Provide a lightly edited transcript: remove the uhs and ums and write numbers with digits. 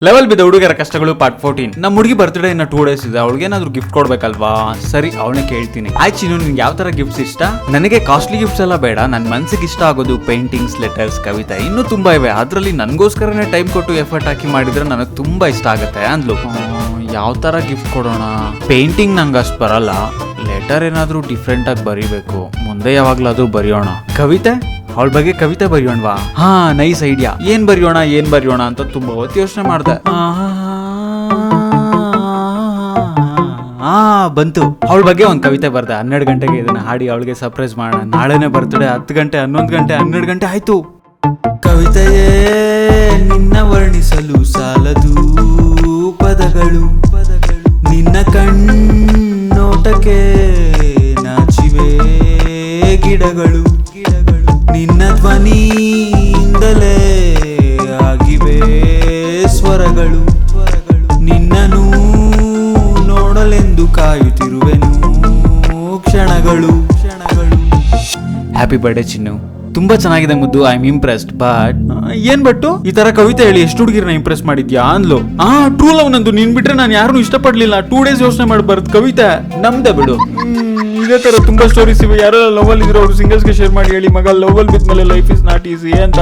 Level ಬಿದ್ದ ಹುಡುಗರ ಕಷ್ಟಗಳು ಪಾರ್ಟ್ 14. ನಮ್ಮ ಹುಡುಗಿ ಬರ್ತ್ಡೇ ಇನ್ನ 2 days ಇದೆ. ಅವಳಿಗೆ ಏನಾದ್ರು ಗಿಫ್ಟ್ ಕೊಡ್ಬೇಕಲ್ವಾ? ಸರಿ, ಅವಳನ್ನ ಕೇಳ್ತೀನಿ. ಆಯ್ತು, ನಿನ್ಗೆ ಯಾವ ತರ ಗಿಫ್ಟ್ಸ್ ಇಷ್ಟ? ನನಗೆ ಕಾಸ್ಟ್ಲಿ ಗಿಫ್ಟ್ಸ್ ಎಲ್ಲ ಬೇಡ. ನನ್ನ ಮನ್ಸಿಗೆ ಇಷ್ಟ ಆಗೋದು ಪೇಂಟಿಂಗ್ಸ್, ಲೆಟರ್ಸ್, ಕವಿತೆ ಇನ್ನೂ ತುಂಬಾ ಇವೆ. ಅದ್ರಲ್ಲಿ ನನ್ಗೋಸ್ಕರನೇ ಟೈಮ್ ಕೊಟ್ಟು ಎಫರ್ಟ್ ಹಾಕಿ ಮಾಡಿದ್ರೆ ನನಗೆ ತುಂಬಾ ಇಷ್ಟ ಆಗುತ್ತೆ ಅಂದ್ಲು. ಯಾವ ತರ ಗಿಫ್ಟ್ ಕೊಡೋಣ? ಪೇಂಟಿಂಗ್ ನಂಗೆ ಅಷ್ಟು ಬರಲ್ಲ. ಲೆಟರ್ ಏನಾದ್ರೂ ಡಿಫ್ರೆಂಟ್ ಆಗಿ ಬರೀಬೇಕು. ಮುಂದೆ ಯಾವಾಗ್ಲಾದ್ರೂ ಬರೆಯೋಣ. ಕವಿತೆ, ಅವಳ ಬಗ್ಗೆ ಕವಿತೆ ಬರೆಯೋಣವಾ? ಹಾ, ನೈಸ್ ಐಡಿಯಾ. ಏನ್ ಬರೆಯೋಣ ಅಂತ ತುಂಬಾ ಹೊತ್ತು ಯೋಚನೆ ಮಾಡ್ದೆ. ಬಂತು. ಅವಳ ಬಗ್ಗೆ ಒಂದ್ ಕವಿತೆ ಬರ್ದೆ. 12 ಗಂಟೆಗೆ ಇದನ್ನ ಹಾಡಿ ಅವಳಿಗೆ ಸರ್ಪ್ರೈಸ್ ಮಾಡೋಣ. ನಾಳೆನೆ ಬರ್ತಡೆ. 10 ಗಂಟೆ, 11 ಗಂಟೆ, 12 ಗಂಟೆ ಆಯ್ತು. ಕವಿತೆಯೇ ನಿನ್ನ ವರ್ಣಿಸಲು ಸಾಲದು ಪದಗಳು, ನಿನ್ನ ಕಣ್ಣೋಟಕ್ಕೆ ನಾಚಿವೆ ಗಿಡಗಳು, ನಿನ್ನ ಧ್ವನಿಯಿಂದಲೇ ಆಗಿವೆ ಸ್ವರಗಳು, ನಿನ್ನನು ನೋಡಲೆಂದು ಕಾಯುತ್ತಿರುವೆನು ಕ್ಷಣಗಳು. ಹ್ಯಾಪಿ ಬರ್ಡೇ ಚಿನ್ನು. ತುಂಬಾ ಚೆನ್ನಾಗಿದೆ ಮುದ್ದು. I am impressed. ಬಟ್ ಏನ್ ಬಟ್ಟು ಈ ತರ ಕವಿತೆ ಹೇಳಿ ಎಷ್ಟು ಹುಡುಗಿರನ್ನ ಇಂಪ್ರೆಸ್ ಮಾಡಿದ್ಯಾ ಅಂದ್ಲು. ಟ್ರೂ ಲವ್ ನಂದು. ನೀನ್ ಬಿಟ್ರೆ ನಾನು ಯಾರನ್ನೂ ಇಷ್ಟಪಡ್ಲಿಲ್ಲ. 2 days ಯೋಚನೆ ಮಾಡಬಾರ್ದು. ಕವಿತೆ ನಮ್ದೆ ಬಿಡು. ಇದೇ ತರ ತುಂಬಾ ಸ್ಟೋರೀಸ್ ಇವೆ. ಯಾರೆಲ್ಲ ಲವ್ ಅಲ್ಲಿ ಇದ್ರು ಅವ್ರು ಸಿಂಗರ್ಸ್ಗೆ ಶೇರ್ ಮಾಡಿ ಹೇಳಿ. ಮಗ, ಲವ್ ಅಲ್ಲಿ ಬಿದ್ಮೇಲೆ ಲೈಫ್ ಇಸ್ ನಾಟ್ ಈಸಿ ಅಂತ.